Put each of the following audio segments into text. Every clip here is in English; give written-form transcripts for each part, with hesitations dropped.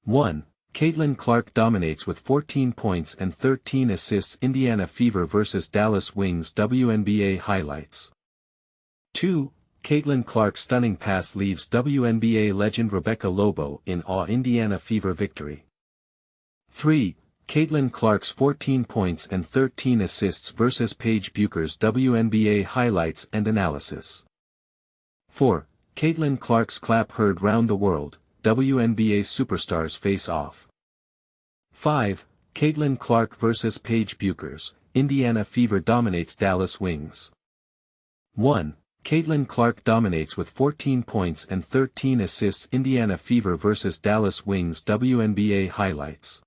1. Caitlin Clark dominates with 14 points and 13 assists. Indiana Fever vs Dallas Wings WNBA highlights. 2. Caitlin Clark's stunning pass leaves WNBA legend Rebecca Lobo in awe. Indiana Fever victory. 3. Caitlin Clark's 14 points and 13 assists vs Paige Bueckers WNBA highlights and analysis. 4. Caitlin Clark's clap heard round the world, WNBA superstars face off. 5. Caitlin Clark vs Paige Bueckers, Indiana Fever dominates Dallas Wings. 1. Caitlin Clark dominates with 14 points and 13 assists. Indiana Fever vs Dallas Wings WNBA highlights.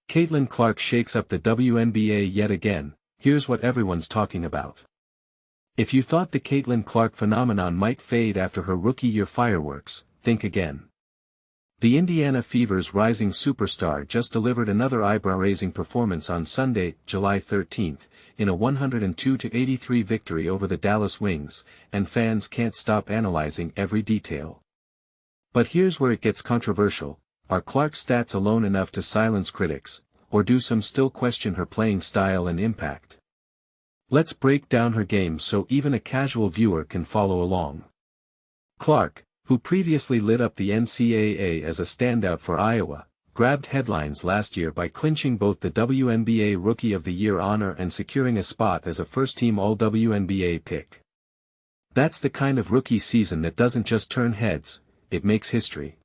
Caitlin Clark shakes up the WNBA yet again. Here's what everyone's talking about. If you thought the Caitlin Clark phenomenon might fade after her rookie year fireworks, think again. The Indiana Fever's rising superstar just delivered another eyebrow-raising performance on Sunday, July 13, in a 102-83 victory over the Dallas Wings, and fans can't stop analyzing every detail. But here's where it gets controversial. Are Clark's stats alone enough to silence critics, or do some still question her playing style and impact? Let's break down her game so even a casual viewer can follow along. Clark, who previously lit up the NCAA as a standout for Iowa, grabbed headlines last year by clinching both the WNBA Rookie of the Year honor and securing a spot as a first-team All-WNBA pick. That's the kind of rookie season that doesn't just turn heads, it makes history.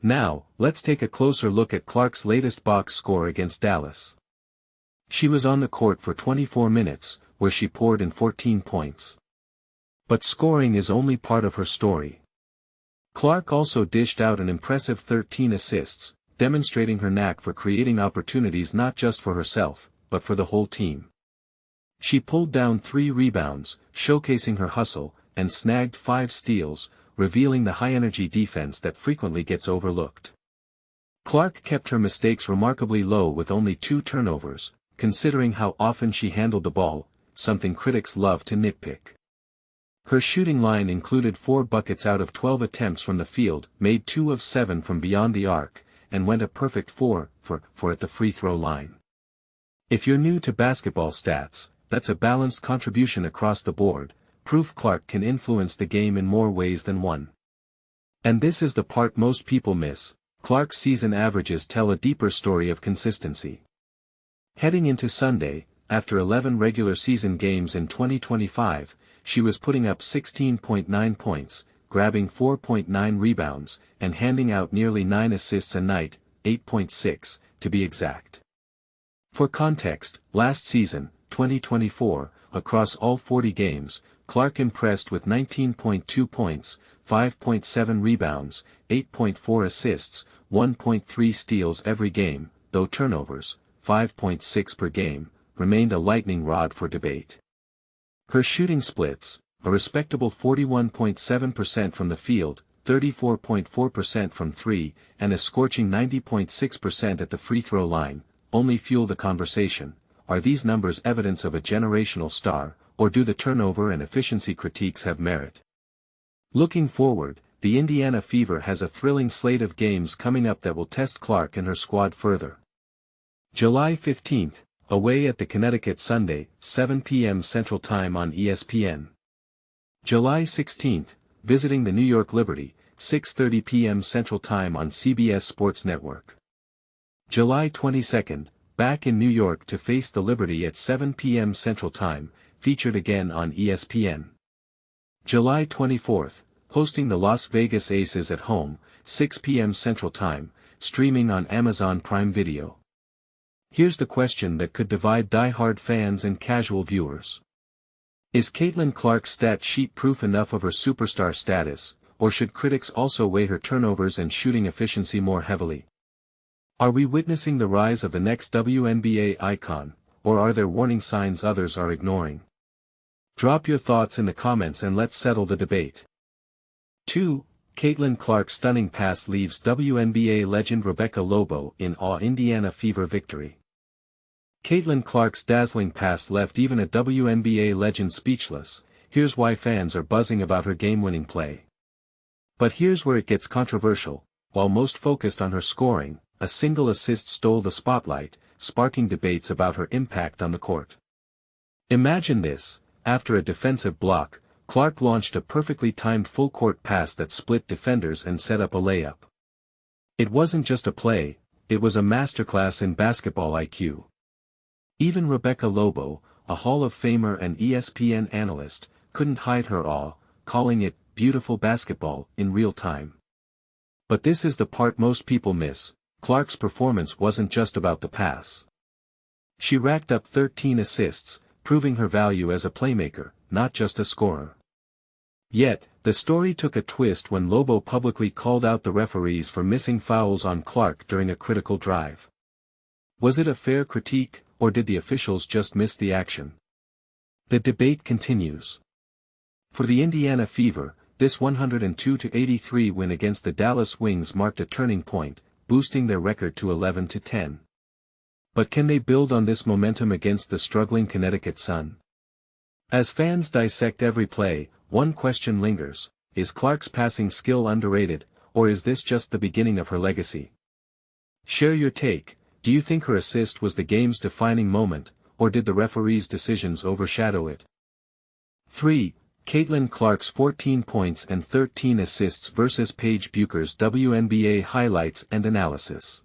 Now, let's take a closer look at Clark's latest box score against Dallas. She was on the court for 24 minutes, where she poured in 14 points. But scoring is only part of her story. Clark also dished out an impressive 13 assists, demonstrating her knack for creating opportunities not just for herself, but for the whole team. She pulled down 3 rebounds, showcasing her hustle, and snagged 5 steals, revealing the high-energy defense that frequently gets overlooked. Clark kept her mistakes remarkably low with only 2 turnovers, considering how often she handled the ball, something critics love to nitpick. Her shooting line included 4 buckets out of 12 attempts from the field, made 2 of 7 from beyond the arc, and went a perfect 4 for at the free throw line. If you're new to basketball stats, that's a balanced contribution across the board, proof Clark can influence the game in more ways than one. And this is the part most people miss. Clark's season averages tell a deeper story of consistency. Heading into Sunday, after 11 regular season games in 2025, she was putting up 16.9 points, grabbing 4.9 rebounds, and handing out nearly 9 assists a night, 8.6, to be exact. For context, last season, 2024, across all 40 games, Clark impressed with 19.2 points, 5.7 rebounds, 8.4 assists, 1.3 steals every game, though turnovers, 5.6 per game, remained a lightning rod for debate. Her shooting splits, a respectable 41.7% from the field, 34.4% from 3, and a scorching 90.6% at the free throw line, only fuel the conversation. Are these numbers evidence of a generational star, or do the turnover and efficiency critiques have merit? Looking forward, the Indiana Fever has a thrilling slate of games coming up that will test Clark and her squad further. July 15th, away at the Connecticut Sunday, 7 p.m. Central Time on ESPN. July 16th, visiting the New York Liberty, 6:30 p.m. Central Time on CBS Sports Network. July 22nd, back in New York to face the Liberty at 7 p.m. Central Time, featured again on ESPN. July 24th, hosting the Las Vegas Aces at home, 6 p.m. Central Time, streaming on Amazon Prime Video. Here's the question that could divide die-hard fans and casual viewers. Is Caitlin Clark's stat sheet proof enough of her superstar status, or should critics also weigh her turnovers and shooting efficiency more heavily? Are we witnessing the rise of the next WNBA icon, or are there warning signs others are ignoring? Drop your thoughts in the comments and let's settle the debate. 2. Caitlin Clark's stunning pass leaves WNBA legend Rebecca Lobo in awe. Indiana Fever victory. Caitlin Clark's dazzling pass left even a WNBA legend speechless. Here's why fans are buzzing about her game-winning play. But here's where it gets controversial. while most focused on her scoring, a single assist stole the spotlight, sparking debates about her impact on the court. Imagine this: after a defensive block, Clark launched a perfectly timed full-court pass that split defenders and set up a layup. It wasn't just a play, it was a masterclass in basketball IQ. Even Rebecca Lobo, a Hall of Famer and ESPN analyst, couldn't hide her awe, calling it beautiful basketball in real time. But this is the part most people miss: Clark's performance wasn't just about the pass. She racked up 13 assists, proving her value as a playmaker, not just a scorer. Yet, the story took a twist when Lobo publicly called out the referees for missing fouls on Clark during a critical drive. Was it a fair critique, or did the officials just miss the action? The debate continues. For the Indiana Fever, this 102-83 win against the Dallas Wings marked a turning point, boosting their record to 11-10. But can they build on this momentum against the struggling Connecticut Sun? As fans dissect every play, one question lingers: is Clark's passing skill underrated, or is this just the beginning of her legacy? Share your take. Do you think her assist was the game's defining moment, or did the referees' decisions overshadow it? 3. Caitlin Clark's 14 points and 13 assists versus Paige Bueckers' WNBA highlights and analysis.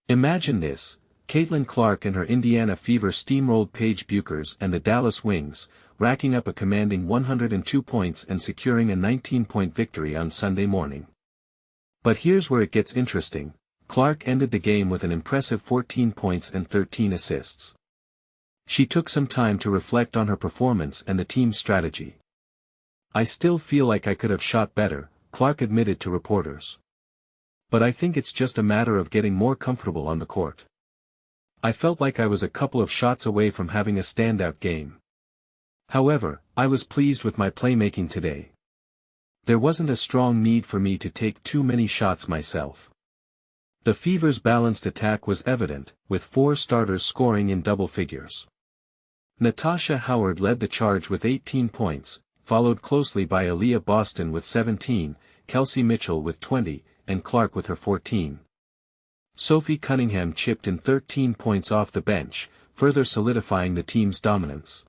Imagine this: Caitlin Clark and her Indiana Fever steamrolled Paige Bueckers and the Dallas Wings, racking up a commanding 102 points and securing a 19-point victory on Sunday morning. But here's where it gets interesting: Clark ended the game with an impressive 14 points and 13 assists. She took some time to reflect on her performance and the team's strategy. "I still feel like I could have shot better," Clark admitted to reporters. "But I think it's just a matter of getting more comfortable on the court. I felt like I was a couple of shots away from having a standout game. However, I was pleased with my playmaking today. There wasn't a strong need for me to take too many shots myself." The Fever's balanced attack was evident, with 4 starters scoring in double figures. Natasha Howard led the charge with 18 points, followed closely by Aaliyah Boston with 17, Kelsey Mitchell with 20, and Clark with her 14. Sophie Cunningham chipped in 13 points off the bench, further solidifying the team's dominance.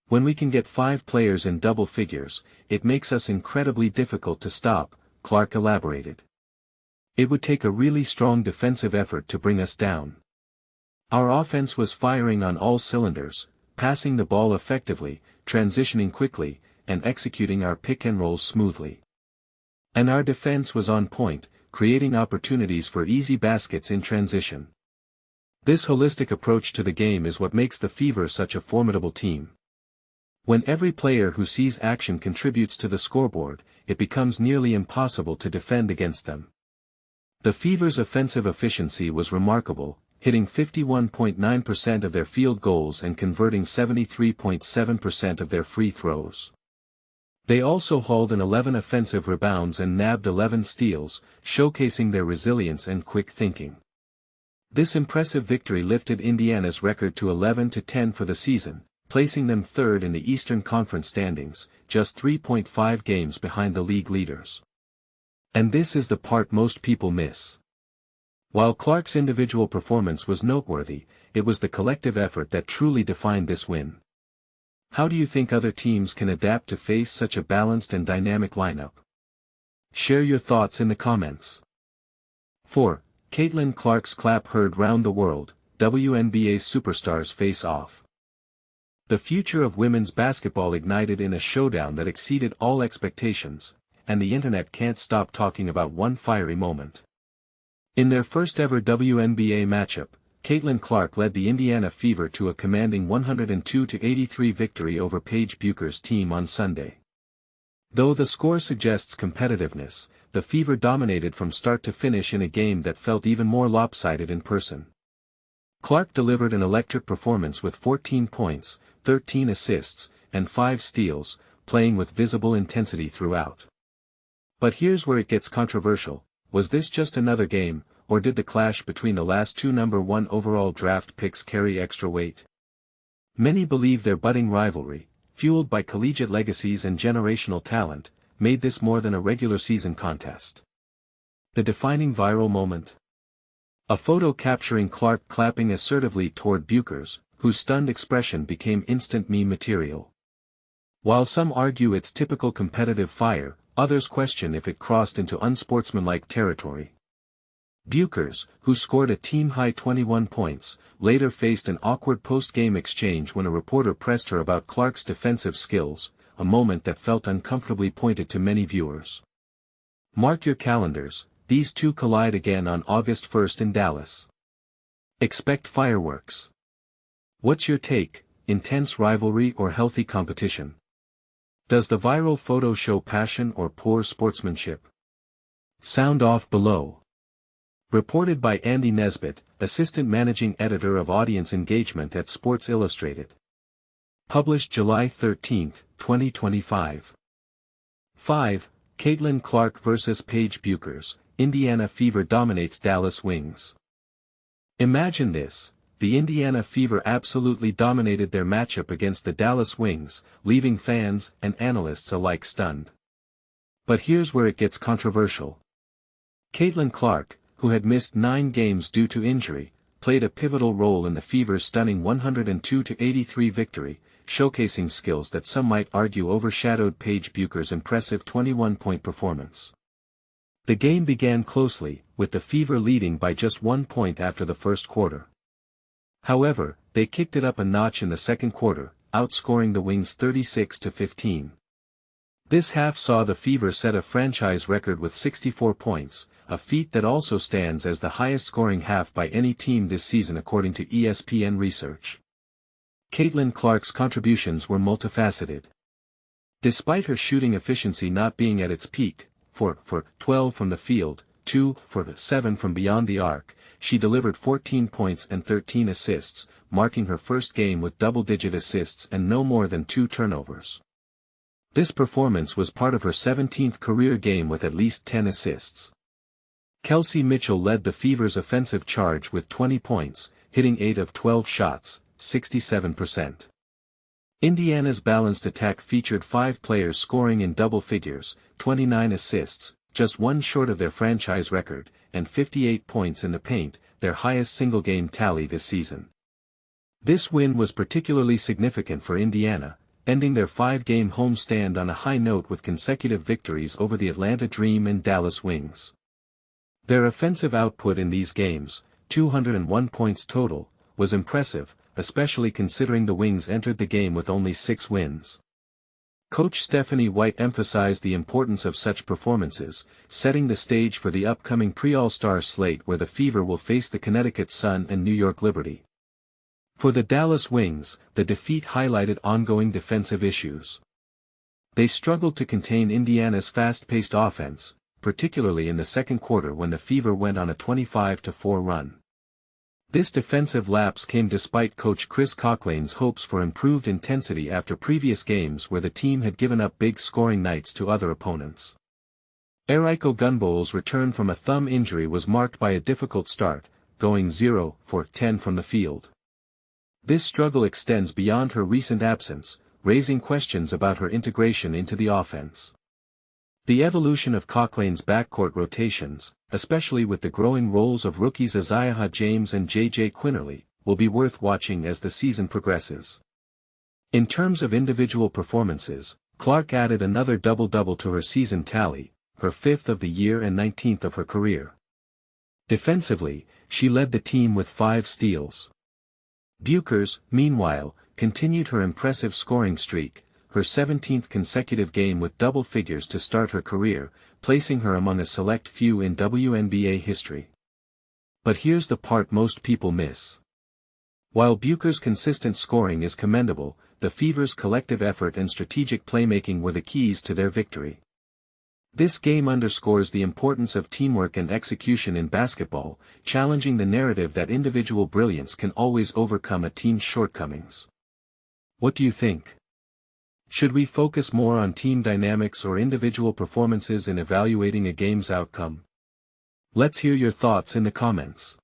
"When we can get 5 players in double figures, it makes us incredibly difficult to stop," Clark elaborated. "It would take a really strong defensive effort to bring us down. Our offense was firing on all cylinders, passing the ball effectively, transitioning quickly, and executing our pick-and-rolls smoothly. And our defense was on point, creating opportunities for easy baskets in transition. This holistic approach to the game is what makes the Fever such a formidable team. When every player who sees action contributes to the scoreboard, it becomes nearly impossible to defend against them." The Fever's offensive efficiency was remarkable, hitting 51.9% of their field goals and converting 73.7% of their free throws. They also hauled in 11 offensive rebounds and nabbed 11 steals, showcasing their resilience and quick thinking. This impressive victory lifted Indiana's record to 11-10 for the season, placing them third in the Eastern Conference standings, just 3.5 games behind the league leaders. And this is the part most people miss. While Clark's individual performance was noteworthy, it was the collective effort that truly defined this win. How do you think other teams can adapt to face such a balanced and dynamic lineup? Share your thoughts in the comments. 4. Caitlin Clark's clap heard round the world, WNBA superstars face off. The future of women's basketball ignited in a showdown that exceeded all expectations, and the internet can't stop talking about one fiery moment. In their first ever WNBA matchup, Caitlin Clark led the Indiana Fever to a commanding 102-83 victory over Paige Bueckers' team on Sunday. Though the score suggests competitiveness, the Fever dominated from start to finish in a game that felt even more lopsided in person. Clark delivered an electric performance with 14 points, 13 assists, and 5 steals, playing with visible intensity throughout. But here's where it gets controversial: was this just another game, or did the clash between the last 2 number 1 overall draft picks carry extra weight? Many believe their budding rivalry, fueled by collegiate legacies and generational talent, made this more than a regular season contest. The defining viral moment. A photo capturing Clark clapping assertively toward Bueckers, whose stunned expression became instant meme material. While some argue it's typical competitive fire, others question if it crossed into unsportsmanlike territory. Bueckers, who scored a team-high 21 points, later faced an awkward post-game exchange when a reporter pressed her about Clark's defensive skills, a moment that felt uncomfortably pointed to many viewers. Mark your calendars, these two collide again on August 1st in Dallas. Expect fireworks. What's your take, intense rivalry or healthy competition? Does the viral photo show passion or poor sportsmanship? Sound off below. Reported by Andy Nesbitt, Assistant Managing Editor of Audience Engagement at Sports Illustrated. Published July 13, 2025. 5. Caitlin Clark vs. Paige Bueckers, Indiana Fever dominates Dallas Wings. Imagine this, the Indiana Fever absolutely dominated their matchup against the Dallas Wings, leaving fans and analysts alike stunned. But here's where it gets controversial. Caitlin Clark, who had missed 9 games due to injury, played a pivotal role in the Fever's stunning 102-83 victory, showcasing skills that some might argue overshadowed Paige Bueckers' impressive 21-point performance. The game began closely, with the Fever leading by just 1 point after the first quarter. However, they kicked it up a notch in the second quarter, outscoring the Wings 36-15. This half saw the Fever set a franchise record with 64 points, a feat that also stands as the highest-scoring half by any team this season according to ESPN research. Caitlin Clark's contributions were multifaceted. Despite her shooting efficiency not being at its peak, 4 for 12 from the field, 2 for 7 from beyond the arc, she delivered 14 points and 13 assists, marking her first game with double-digit assists and no more than 2 turnovers. This performance was part of her 17th career game with at least 10 assists. Kelsey Mitchell led the Fever's offensive charge with 20 points, hitting 8 of 12 shots, 67%. Indiana's balanced attack featured 5 players scoring in double figures, 29 assists, just one short of their franchise record, and 58 points in the paint, their highest single-game tally this season. This win was particularly significant for Indiana, ending their 5-game homestand on a high note with consecutive victories over the Atlanta Dream and Dallas Wings. Their offensive output in these games, 201 points total, was impressive, especially considering the Wings entered the game with only 6 wins. Coach Stephanie White emphasized the importance of such performances, setting the stage for the upcoming pre-All-Star slate where the Fever will face the Connecticut Sun and New York Liberty. For the Dallas Wings, the defeat highlighted ongoing defensive issues. They struggled to contain Indiana's fast-paced offense, particularly in the second quarter when the Fever went on a 25-4 run. This defensive lapse came despite coach Chris Cocklane's hopes for improved intensity after previous games where the team had given up big scoring nights to other opponents. Eriko Gunbole's return from a thumb injury was marked by a difficult start, going 0 for 10 from the field. This struggle extends beyond her recent absence, raising questions about her integration into the offense. The evolution of Cocklane's backcourt rotations, especially with the growing roles of rookies Isaiah James and J.J. Quinterly, will be worth watching as the season progresses. In terms of individual performances, Clark added another double-double to her season tally, her 5th of the year and 19th of her career. Defensively, she led the team with 5 steals. Bueckers, meanwhile, continued her impressive scoring streak, her 17th consecutive game with double figures to start her career, placing her among a select few in WNBA history. But here's the part most people miss. While Bueckers' consistent scoring is commendable, the Fever's collective effort and strategic playmaking were the keys to their victory. This game underscores the importance of teamwork and execution in basketball, challenging the narrative that individual brilliance can always overcome a team's shortcomings. What do you think? Should we focus more on team dynamics or individual performances in evaluating a game's outcome? Let's hear your thoughts in the comments.